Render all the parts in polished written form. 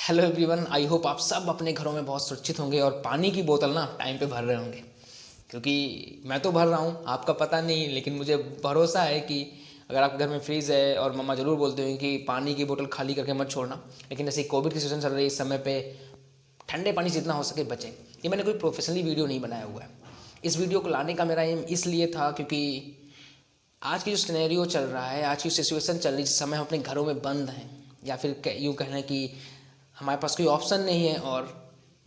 Hello everyone, I hope आप सब अपने घरों में बहुत सुरक्षित होंगे और पानी की बोतल ना टाइम पे भर रहे होंगे। क्योंकि मैं तो भर रहा हूँ, आपका पता नहीं, लेकिन मुझे भरोसा है कि अगर आपके घर में फ्रीज़ है और मम्मा ज़रूर बोलते हैं कि पानी की बोतल खाली करके मत छोड़ना। लेकिन जैसे कोविड की सिचुएशन चल रही है इस समय पे, ठंडे पानी से जितना हो सके बचें। ये मैंने कोई प्रोफेशनली वीडियो नहीं बनाया हुआ है। इस वीडियो को लाने का मेरा एम इसलिए था क्योंकि आज की जो सिनेरियो चल रहा है, आज की सिचुएशन चल रही है, जिस समय हम अपने घरों में बंद हैं, या फिर यूँ कहना कि हमारे पास कोई ऑप्शन नहीं है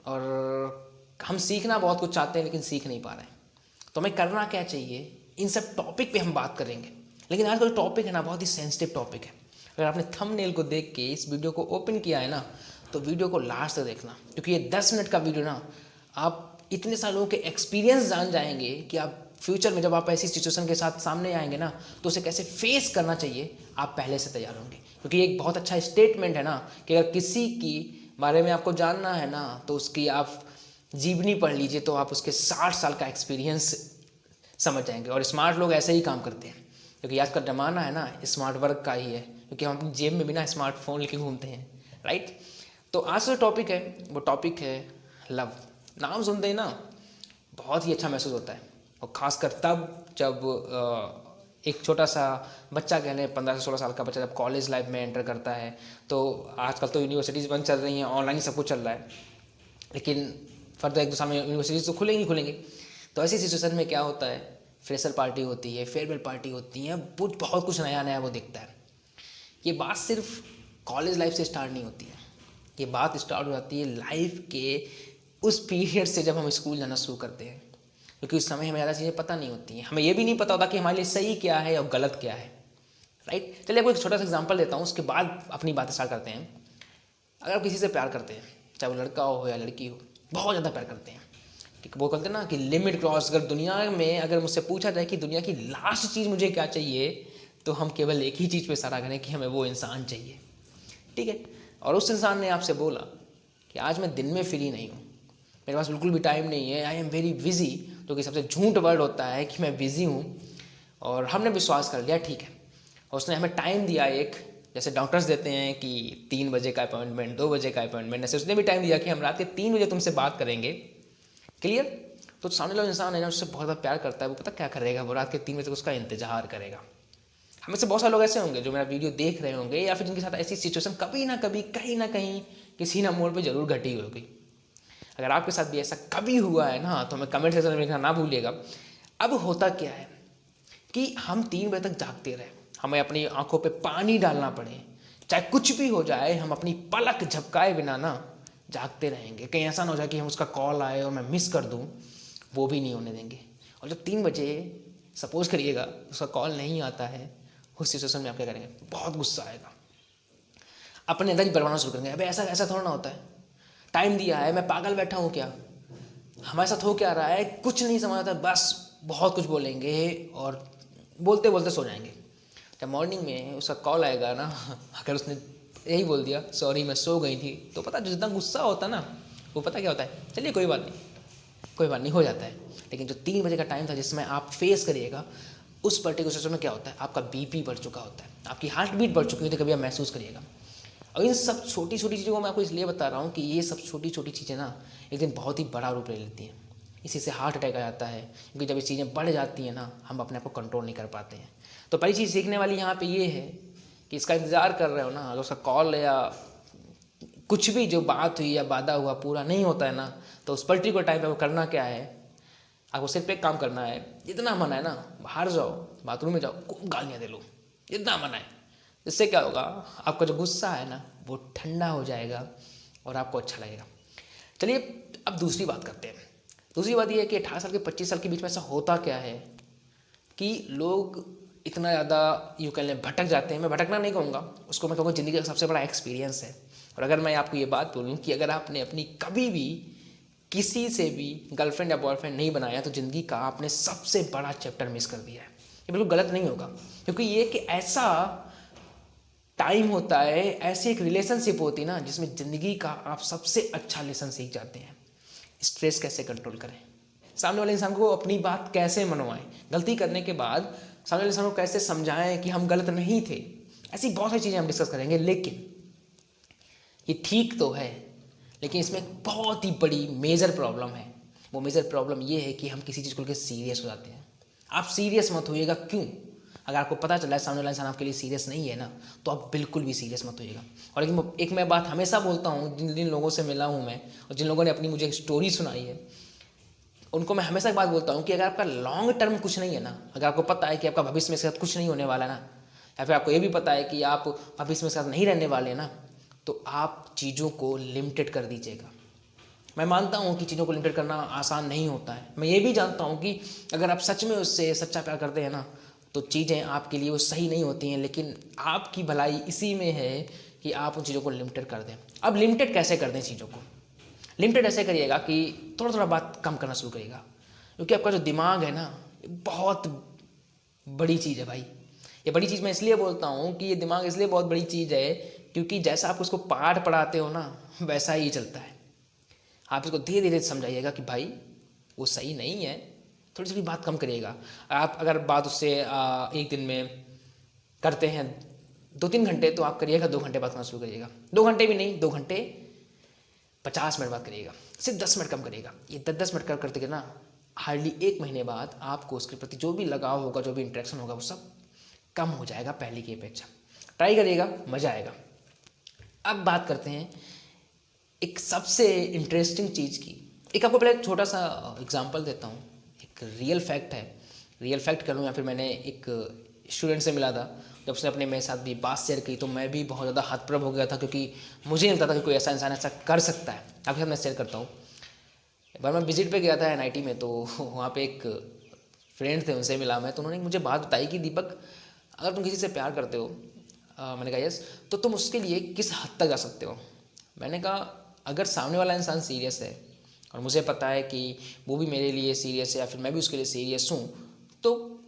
और हम सीखना बहुत कुछ चाहते हैं लेकिन सीख नहीं पा रहे हैं। तो हमें करना क्या चाहिए, इन सब टॉपिक पे हम बात करेंगे। लेकिन आज का जो टॉपिक है ना, बहुत ही सेंसिटिव टॉपिक है। अगर आपने थंबनेल को देख के इस वीडियो को ओपन किया है ना, तो वीडियो को लास्ट तक देखना, क्योंकि ये 10 मिनट का वीडियो ना, आप इतने सालों के एक्सपीरियंस जान जाएंगे कि आप फ्यूचर में जब आप ऐसी सिचुएशन के साथ सामने आएंगे ना, तो उसे कैसे फेस करना चाहिए आप पहले से तैयार होंगे। क्योंकि एक बहुत अच्छा स्टेटमेंट है ना कि अगर किसी की बारे में आपको जानना है ना, तो उसकी आप जीवनी पढ़ लीजिए, तो आप उसके 60 साल का एक्सपीरियंस समझ जाएंगे। और स्मार्ट लोग ऐसे ही काम करते हैं, क्योंकि आज का ज़माना है ना स्मार्ट वर्क का ही है, क्योंकि हम अपनी जेब में बिना स्मार्टफोन लेके घूमते हैं, राइट। तो आज का टॉपिक है, वो टॉपिक है लव। नाम सुनते ही ना बहुत ही अच्छा महसूस होता है, और ख़ासकर तब जब एक छोटा सा बच्चा, कह लें 15 से 16 साल का बच्चा, जब कॉलेज लाइफ में एंटर करता है। तो आजकल तो यूनिवर्सिटीज़ बंद चल रही हैं, ऑनलाइन ही सब कुछ चल रहा है, लेकिन फर्दर 1-2 साल में यूनिवर्सिटीज़ तो खुलेंगी खुलेंगी। तो ऐसी सिचुएशन में क्या होता है, फ्रेशर पार्टी होती है, फेयरवेल पार्टी होती है, बहुत कुछ नया नया वो दिखता है। ये बात सिर्फ कॉलेज लाइफ से स्टार्ट नहीं होती है, ये बात स्टार्ट हो जाती है लाइफ के उस पीरियड से जब हम स्कूल जाना शुरू करते हैं। क्योंकि उस समय हमें ज़्यादा चीज़ें पता नहीं होती हैं, हमें ये भी नहीं पता होता कि हमारे लिए सही क्या है और गलत क्या है, राइट। चलिए आपको एक छोटा सा एग्जांपल देता हूँ, उसके बाद अपनी बातें स्टार्ट करते हैं। अगर आप किसी से प्यार करते हैं, चाहे वो लड़का हो या लड़की हो, बहुत ज़्यादा प्यार करते हैं, ठीक, वो कहते हैं ना कि लिमिट क्रॉस। अगर दुनिया में अगर मुझसे पूछा जाए कि दुनिया की लास्ट चीज़ मुझे क्या चाहिए, तो हम केवल एक ही चीज़ पे इशारा करें कि हमें वो इंसान चाहिए, ठीक है। और उस इंसान ने आपसे बोला कि आज मैं दिन में फ्री नहीं हूँ, मेरे पास बिल्कुल भी टाइम नहीं है, आई एम वेरी बिजी, जो कि सबसे झूठ वर्ड होता है कि मैं बिज़ी हूँ। और हमने विश्वास कर लिया, ठीक है। और उसने हमें टाइम दिया एक, जैसे डॉक्टर्स देते हैं कि 3 बजे का अपॉइंटमेंट, 2 बजे का अपॉइंटमेंट, ऐसे उसने भी टाइम दिया कि हम रात के 3 बजे तुमसे बात करेंगे, क्लियर। तो सामने वाला इंसान है ना, उससे बहुत ज़्यादा प्यार करता है, वो पता क्या करेगा, वो रात के 3 बजे तक उसका इंतजार करेगा। हमें से बहुत सारे लोग ऐसे होंगे जो मेरा वीडियो देख रहे होंगे, या फिर जिनके साथ ऐसी सिचुएशन कभी ना कभी, कहीं ना कहीं, किसी ना मोड़ पे जरूर घटी होगी। अगर आपके साथ भी ऐसा कभी हुआ है ना, तो हमें कमेंट सेक्शन में लिखना ना भूलिएगा। अब होता क्या है कि हम 3 बजे तक जागते रहे, हमें अपनी आंखों पे पानी डालना पड़े, चाहे कुछ भी हो जाए, हम अपनी पलक झपकाए बिना ना जागते रहेंगे। कहीं ऐसा ना हो जाए कि हम उसका कॉल आए और मैं मिस कर दूं, वो भी नहीं होने देंगे। और जब 3 बजे सपोज करिएगा उसका कॉल नहीं आता है, उस सिचुएशन में आप क्या करेंगे, बहुत गुस्सा आएगा, अपने अंदर ही बरवाना शुरू करेंगे, अबे ऐसा ऐसा थोड़ा ना होता है, टाइम दिया है, मैं पागल बैठा हूँ क्या, हमारे साथ हो क्या रहा है, कुछ नहीं समझ आता, बस बहुत कुछ बोलेंगे और बोलते बोलते सो जाएंगे। जब मॉर्निंग में उसका कॉल आएगा ना, अगर उसने यही बोल दिया सॉरी मैं सो गई थी, तो पता जितना गुस्सा होता ना, वो पता क्या होता है, चलिए कोई बात नहीं, कोई बात नहीं, हो जाता है। लेकिन जो 3 बजे का टाइम था जिसमें आप फेस करिएगा, उस पर्टिकुलर सिचुएशन में क्या होता है, आपका बीपी बढ़ चुका होता है, आपकी हार्ट बीट बढ़ चुकी होती है, कभी आप महसूस करिएगा। और इन सब छोटी छोटी चीज़ों को मैं आपको इसलिए बता रहा हूँ कि ये सब छोटी छोटी चीज़ें ना एक दिन बहुत ही बड़ा रूप ले लेती हैं। इसी से हार्ट अटैक आ जाता है, क्योंकि जब ये चीज़ें बढ़ जाती हैं ना, हम अपने आप को कंट्रोल नहीं कर पाते हैं। तो पहली चीज़ सीखने वाली यहाँ पे ये है कि इसका इंतज़ार कर रहे हो ना, अगर उसका कॉल या कुछ भी जो बात हुई या वादा हुआ पूरा नहीं होता है ना, तो उस पर्टिकुलर टाइम पे वो करना क्या है, आपको सिर्फ एक काम करना है, जितना मन है ना बाहर जाओ, बाथरूम में जाओ, खूब गालियाँ दे लो, जितना मन है। इससे क्या होगा, आपका जो गुस्सा है ना वो ठंडा हो जाएगा और आपको अच्छा लगेगा। चलिए अब दूसरी बात करते हैं। दूसरी बात ये है कि 18 साल के 25 साल के बीच में ऐसा होता क्या है कि लोग इतना ज़्यादा यूँ कह लें भटक जाते हैं। मैं भटकना नहीं कहूँगा, उसको मैं कहूँगा ज़िंदगी का सबसे बड़ा एक्सपीरियंस है। और अगर मैं आपको ये बात बोलूँ कि अगर आपने अपनी कभी भी किसी से भी गर्लफ्रेंड या बॉयफ्रेंड नहीं बनाया, तो ज़िंदगी का आपने सबसे बड़ा चैप्टर मिस कर दिया है। ये बिल्कुल गलत नहीं होगा, क्योंकि ये कि ऐसा टाइम होता है, ऐसी एक रिलेशनशिप होती है ना, जिसमें ज़िंदगी का आप सबसे अच्छा लेसन सीख जाते हैं। स्ट्रेस कैसे कंट्रोल करें, सामने वाले इंसान को अपनी बात कैसे मनवाएं, गलती करने के बाद सामने वाले इंसान को कैसे समझाएं कि हम गलत नहीं थे। ऐसी बहुत सारी चीज़ें हम डिस्कस करेंगे। लेकिन ये ठीक तो है, लेकिन इसमें एक बहुत ही बड़ी मेजर प्रॉब्लम है। वो मेजर प्रॉब्लम ये है कि हम किसी चीज़ को लेकर सीरियस हो जाते हैं। आप सीरियस मत होइएगा। क्यों? अगर आपको पता चला है सामने वाला इंसान आपके लिए सीरियस नहीं है ना, तो आप बिल्कुल भी सीरियस मत होइएगा। और लेकिन एक मैं बात हमेशा बोलता हूँ, जिन जिन लोगों से मिला हूँ मैं और जिन लोगों ने अपनी मुझे स्टोरी सुनाई है, उनको मैं हमेशा एक बात बोलता हूँ कि अगर आपका लॉन्ग टर्म कुछ नहीं है ना, अगर आपको पता है कि आपका भविष्य में इसके साथ कुछ नहीं होने वाला है ना, या फिर आपको ये भी पता है कि आप भविष्य में इसके साथ नहीं रहने वाले हैं ना, तो आप चीज़ों को लिमिटेड कर दीजिएगा। मैं मानता हूँ कि चीज़ों को लिमिटेड करना आसान नहीं होता है। मैं ये भी जानता हूँ कि अगर आप सच में उससे सच्चा प्यार करते हैं ना, तो चीज़ें आपके लिए वो सही नहीं होती हैं, लेकिन आपकी भलाई इसी में है कि आप उन चीज़ों को लिमिटेड कर दें। अब लिमिटेड कैसे कर दें चीज़ों को? लिमिटेड ऐसे करिएगा कि थोड़ा थोड़ा बात कम करना शुरू करिएगा, क्योंकि आपका जो दिमाग है ना, बहुत बड़ी चीज़ है भाई। ये बड़ी चीज़ मैं इसलिए बोलता हूँ कि ये दिमाग इसलिए बहुत बड़ी चीज़ है क्योंकि जैसा आप उसको पाठ पढ़ाते हो ना, वैसा ही चलता है। आप इसको धीरे धीरे समझाइएगा कि भाई वो सही नहीं है, थोड़ी सी बात कम करिएगा। आप अगर बात उससे एक दिन में करते हैं 2-3 घंटे, तो आप करिएगा 2 घंटे बात करना शुरू करिएगा। 2 घंटे भी नहीं, 2 घंटे 50 मिनट बात करिएगा, सिर्फ 10 मिनट कम करिएगा। ये 10-10 मिनट करते ना, हार्डली 1 महीने बाद आपको उसके प्रति जो भी लगाव होगा, जो भी इंटरेक्शन होगा, वो सब कम हो जाएगा पहले की अपेक्षा। ट्राई करिएगा, मज़ा आएगा। अब बात करते हैं एक सबसे इंटरेस्टिंग चीज़ की। एक आपको पहले एक छोटा सा एग्जांपल देता हूँ। एक रियल फैक्ट है, रियल फैक्ट करूँ या फिर मैंने एक स्टूडेंट से मिला था, जब उसने अपने मेरे साथ भी बात शेयर की तो मैं भी बहुत ज़्यादा हतप्रभ हो गया था, क्योंकि मुझे नहीं पता था कि कोई ऐसा इंसान ऐसा कर सकता है। आपके साथ मैं शेयर करता हूँ। एक बार मैं विजिट पे गया था एनआईटी में, तो वहाँ पे एक फ्रेंड थे, उनसे मिला मैं, तो उन्होंने मुझे बात बताई कि दीपक, अगर तुम किसी से प्यार करते हो, मैंने कहा यस, तो तुम उसके लिए किस हद तक जा सकते हो। मैंने कहा अगर सामने वाला इंसान सीरियस है और मुझे पता है कि वो भी मेरे लिए सीरियस है या फिर मैं भी उसके लिए सीरियस हूँ, तो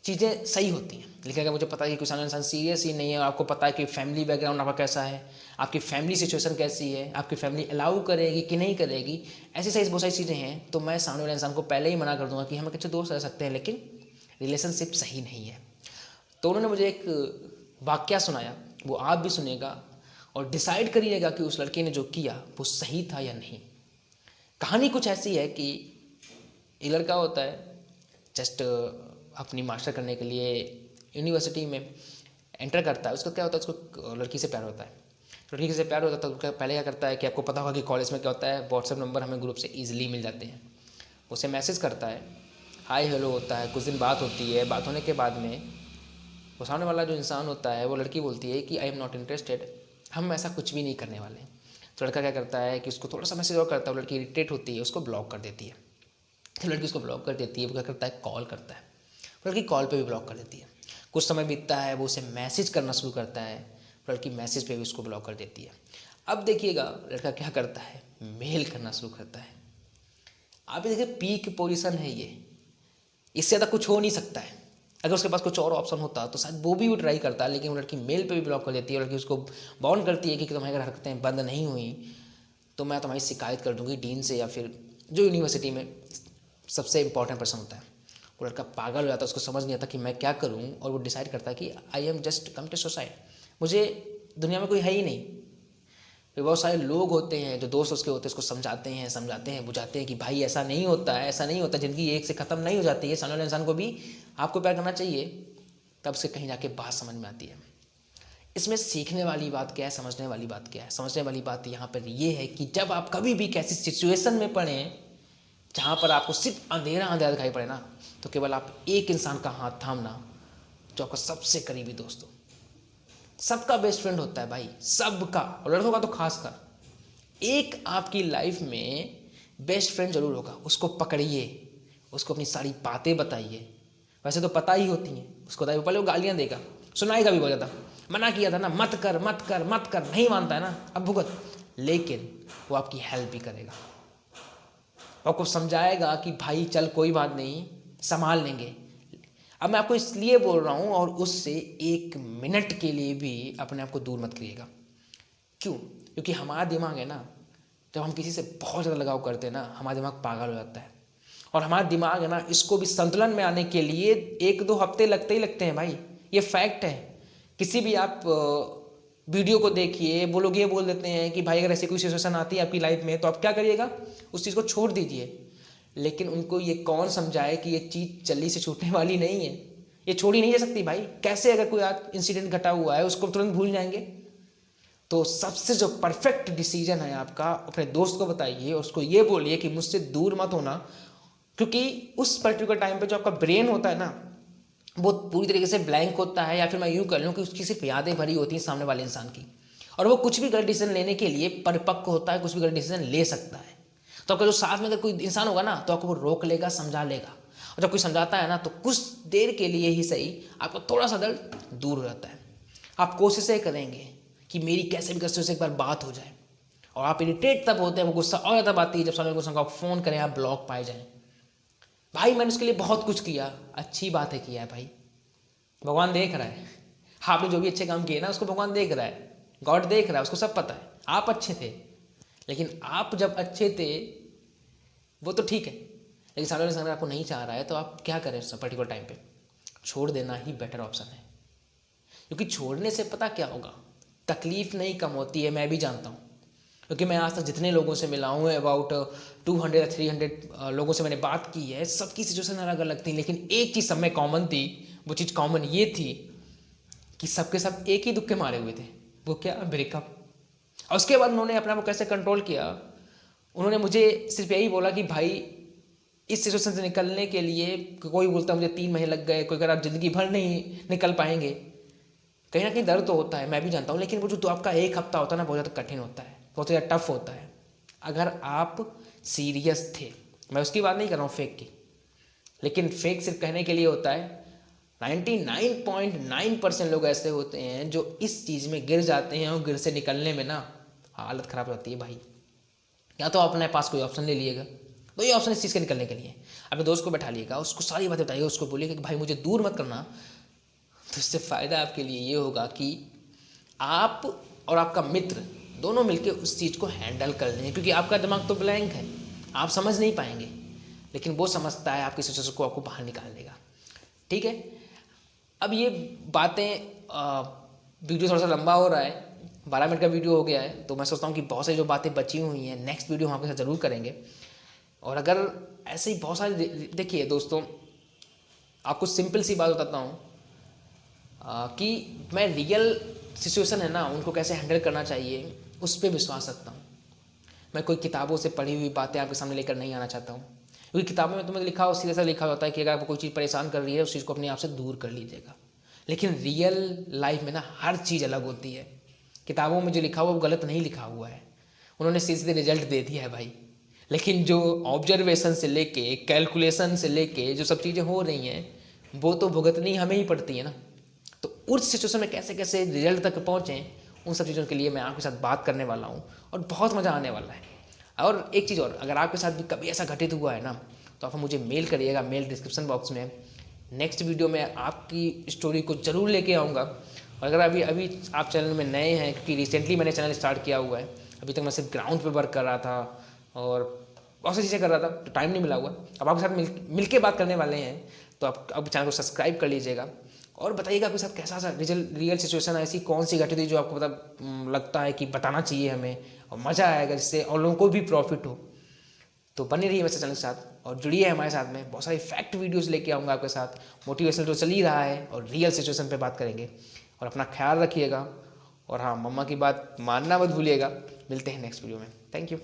चीज़ें सही होती हैं। लेकिन अगर मुझे पता है कि कोई सामने इंसान सीरियस ही नहीं है और आपको पता है कि फैमिली बैकग्राउंड आपका कैसा है, आपकी फैमिली सिचुएशन कैसी है, आपकी फैमिली अलाउ करेगी कि नहीं करेगी, ऐसी सही बहुत सारी चीज़ें हैं, तो मैं सामने वाले इंसान को पहले ही मना कर दूंगा कि हम अच्छे दोस्त रह सकते हैं, लेकिन रिलेशनशिप सही नहीं है। तो उन्होंने मुझे एक वाक्या सुनाया, वो आप भी सुनिएगा और डिसाइड करिएगा कि उस लड़के ने जो किया वो सही था या नहीं। कहानी कुछ ऐसी है कि एक लड़का होता है, जस्ट अपनी मास्टर करने के लिए यूनिवर्सिटी में एंटर करता है। उसको क्या होता है, उसको लड़की से प्यार होता है। लड़की से प्यार होता है तो पहले क्या करता है कि आपको पता होगा कि कॉलेज में क्या होता है, व्हाट्सएप नंबर हमें ग्रुप से ईजिली मिल जाते हैं। उसे मैसेज करता है, हाय हेलो होता है, कुछ दिन बात होती है। बात होने के बाद में वो सामने वाला जो इंसान होता है, वो लड़की बोलती है कि आई एम नॉट इंटरेस्टेड, हम ऐसा कुछ भी नहीं करने वाले। तो लड़का क्या करता है कि उसको थोड़ा सा मैसेज और करता है, वो लड़की इरिटेट होती है, उसको ब्लॉक कर देती है। तो लड़की उसको ब्लॉक कर देती है, वो क्या करता है, कॉल करता है, लड़की कॉल पे भी ब्लॉक कर देती है। कुछ समय बीतता है, वो उसे मैसेज करना शुरू करता है, लड़की मैसेज पे भी उसको ब्लॉक कर देती है। अब देखिएगा लड़का क्या करता है, मेल करना शुरू करता है। आप देखिए पीक पोजीशन है ये, इससे ज़्यादा कुछ हो नहीं सकता है। अगर उसके पास कुछ और ऑप्शन होता तो शायद वो भी ट्राई करता, लेकिन वो लड़की मेल पे भी ब्लॉक कर देती है। लड़की उसको बाउंड करती है कि तुम्हारी अगर हरकतें बंद नहीं हुई तो मैं तुम्हारी शिकायत कर दूंगी डीन से, या फिर जो यूनिवर्सिटी में सबसे इंपॉर्टेंट पर्सन होता है। वो लड़का पागल हो जाता है, उसको समझ नहीं आता कि मैं क्या करूं, और वो डिसाइड करता है कि I am just come to suicide, मुझे दुनिया में कोई है ही नहीं। फिर बहुत सारे लोग होते हैं जो दोस्त उसके होते हैं, उसको समझाते हैं बुझाते हैं कि भाई ऐसा नहीं होता है, ऐसा नहीं होता, ज़िंदगी एक से ख़त्म नहीं हो जाती है, सामने वाले इंसान को भी आपको प्यार करना चाहिए। तब से कहीं जाके बात समझ में आती है। इसमें सीखने वाली बात क्या है, समझने वाली बात क्या है? समझने वाली बात यहाँ पर ये है कि जब आप कभी भी कैसी सिचुएशन में पड़ें जहाँ पर आपको सिर्फ अंधेरा अंधेरा दिखाई पड़े ना, तो केवल आप एक इंसान का हाथ थामना जो आपका सबसे करीबी दोस्त हो। सबका बेस्ट फ्रेंड होता है भाई, सबका, और लड़कों का तो खास कर। एक आपकी लाइफ में बेस्ट फ्रेंड जरूर होगा, उसको पकड़िए, उसको अपनी सारी बातें बताइए। वैसे तो पता ही होती हैं उसको, पहले वो गालियाँ देगा, सुनाएगा भी बहुत ज़्यादा, मना किया था ना, मत कर मत कर मत कर, नहीं मानता है ना, अब भुगत। लेकिन वो आपकी हेल्प भी करेगा, आपको समझाएगा कि भाई चल कोई बात नहीं, संभाल लेंगे। अब मैं आपको इसलिए बोल रहा हूँ, और उससे 1 मिनट के लिए भी अपने आप को दूर मत करिएगा। क्यों? क्योंकि हमारा दिमाग है ना, जब हम किसी से बहुत ज़्यादा लगाव करते हैं ना, हमारा दिमाग पागल हो जाता है। और हमारा दिमाग है ना, इसको भी संतुलन में आने के लिए 1-2 हफ्ते लगते ही लगते हैं भाई, ये फैक्ट है। किसी भी आप वीडियो को देखिए। वो लोग ये बोल देते हैं कि भाई अगर ऐसी कोई सिचुएशन आती है आपकी लाइफ में तो आप क्या करिएगा, उस चीज़ को छोड़ दीजिए। लेकिन उनको ये कौन समझाए कि ये चीज़ जल्दी से छूटने वाली नहीं है, ये छोड़ी नहीं जा सकती भाई। कैसे अगर कोई आज इंसिडेंट घटा हुआ है उसको तुरंत भूल जाएंगे? तो सबसे जो परफेक्ट डिसीजन है आपका, अपने दोस्त को बताइए, उसको ये बोलिए कि मुझसे दूर मत होना, क्योंकि उस पर्टिकुलर टाइम पे जो आपका ब्रेन होता है ना, वो पूरी तरीके से ब्लैंक होता है, या फिर मैं यूँ कर लूँ कि उसकी सिर्फ यादें भरी होती हैं सामने वाले इंसान की, और वो कुछ भी गलत डिसीजन लेने के लिए परिपक्व होता है, कुछ भी गलत डिसीजन ले सकता है। तो आपका जो साथ में अगर कोई इंसान होगा ना तो आपको वो रोक लेगा, समझा लेगा, और जब कोई समझाता है ना तो कुछ देर के लिए ही सही आपका थोड़ा सा दर्द दूर हो जाता है। आप कोशिशें करेंगे कि मेरी कैसे भी कैसे से एक बार बात हो जाए, और आप इरिटेट तब होते हैं, वो गुस्सा और ज़्यादा आती है जब सामने वाले को आप फ़ोन करें, आप ब्लॉक पाए जाएँ। भाई मैंने उसके लिए बहुत कुछ किया, अच्छी बात है किया है भाई, भगवान देख रहा है। आपने जो भी अच्छे काम किए ना उसको भगवान देख रहा है, गॉड देख रहा है, उसको सब पता है। आप अच्छे थे, लेकिन आप जब अच्छे थे वो तो ठीक है, लेकिन सामने वाला इंसान आपको नहीं चाह रहा है तो आप क्या करें उस पर्टिकुलर टाइम पे? छोड़ देना ही बेटर ऑप्शन है। क्योंकि छोड़ने से पता क्या होगा, तकलीफ नहीं कम होती है, मैं भी जानता हूँ, क्योंकि मैं आज तक जितने लोगों से मिला हूँ, अबाउट 200 या 300 लोगों से मैंने बात की है, सबकी सिचुएशन अलग अलग थी, लेकिन एक चीज़ सब में कॉमन थी। वो चीज़ कॉमन ये थी कि सबके सब एक ही दुख के मारे हुए थे। वो क्या? ब्रेकअप। और उसके बाद उन्होंने अपने आप को कैसे कंट्रोल किया? उन्होंने मुझे सिर्फ यही बोला कि भाई इस सिचुएशन से निकलने के लिए, कोई बोलता मुझे 3 महीने लग गए, कोई अगर आप ज़िंदगी भर नहीं निकल पाएंगे, कहीं ना कहीं दर्द तो होता है, मैं भी जानता हूँ, लेकिन वो जो आपका एक हफ्ता होता है ना, बहुत ज़्यादा कठिन होता है, बहुत ज़्यादा टफ होता है। अगर आप सीरियस थे, मैं उसकी बात नहीं कर रहा हूँ फेक की, लेकिन फेक सिर्फ कहने के लिए होता है। 99.9% लोग ऐसे होते हैं जो इस चीज़ में गिर जाते हैं, और गिर से निकलने में ना हालत ख़राब होती है भाई। या तो आप अपने पास कोई ऑप्शन ले लीजिएगा, तो ये ऑप्शन इस चीज़ के निकलने के लिए अपने दोस्त को बैठा लिएगा, उसको सारी बातें बताइएगा, उसको बोलिएगा कि भाई मुझे दूर मत करना। तो इससे फ़ायदा आपके लिए ये होगा कि आप और आपका मित्र दोनों मिलकर उस चीज़ को हैंडल कर लेंगे, क्योंकि आपका दिमाग तो ब्लैंक है, आप समझ नहीं पाएंगे, लेकिन वो समझता है, आपकी सिचुएशन को आपको बाहर निकाल देगा। ठीक है, अब ये बातें, वीडियो थोड़ा सा लंबा हो रहा है, 12 मिनट का वीडियो हो गया है, तो मैं सोचता हूँ कि बहुत सारी जो बातें बची हुई हैं नेक्स्ट वीडियो हम आपके साथ ज़रूर करेंगे। और अगर ऐसे ही बहुत सारे, देखिए दोस्तों, आपको सिंपल सी बात बताता हूँ कि मैं रियल सिचुएशन है ना उनको कैसे हैंडल करना चाहिए उस पर विश्वास रखता हूँ। मैं कोई किताबों से पढ़ी हुई बातें आपके सामने लेकर नहीं आना चाहता हूँ, क्योंकि किताबों में तुम्हें लिखा हो, सीधे सा लिखा होता है कि अगर आपको कोई चीज़ परेशान कर रही है उस चीज़ को अपने आप से दूर कर लीजिएगा। लेकिन रियल लाइफ में ना हर चीज़ अलग होती है। किताबों में जो लिखा हुआ वो गलत नहीं लिखा हुआ है, उन्होंने सीधे रिजल्ट दे दिया है भाई, लेकिन जो ऑब्जर्वेशन से लेके, कैलकुलेशन से लेके जो सब चीज़ें हो रही हैं वो तो भुगतनी हमें ही पड़ती है ना। तो उस सिचुएशन में कैसे कैसे रिजल्ट तक पहुँचें, उन सब चीज़ों के लिए मैं आपके साथ बात करने वाला हूँ, और बहुत मज़ा आने वाला है। और एक चीज़ और, अगर आपके साथ भी कभी ऐसा घटित हुआ है ना तो आप मुझे मेल करिएगा, मेल डिस्क्रिप्शन बॉक्स में। नेक्स्ट वीडियो में आपकी स्टोरी को ज़रूर लेके आऊँगा। और अगर अभी आप चैनल में नए हैं, क्योंकि रिसेंटली मैंने चैनल स्टार्ट किया हुआ है, अभी तक मैं सिर्फ ग्राउंड पे वर्क कर रहा था और बहुत सी चीज़ें कर रहा था, तो टाइम नहीं मिला हुआ। अब आपके साथ मिल के बात करने वाले हैं, तो आप अब चैनल को सब्सक्राइब कर लीजिएगा, और बताइएगा आपके साथ कैसा सा रियल सिचुएशन है, ऐसी कौन सी घटना जो आपको मतलब लगता है कि बताना चाहिए हमें, और मज़ा आएगा जिससे और लोगों को भी प्रॉफिट हो। तो बने रहिए वैसे चैनल के साथ, और जुड़िए हमारे साथ में। बहुत सारी फैक्ट वीडियोस लेके आऊँगा आपके साथ, मोटिवेशनल जो चल ही रहा है, और रियल सिचुएशन पे बात करेंगे। और अपना ख्याल रखिएगा, और हाँ, मम्मा की बात मानना मत भूलिएगा। मिलते हैं नेक्स्ट वीडियो में। Thank you.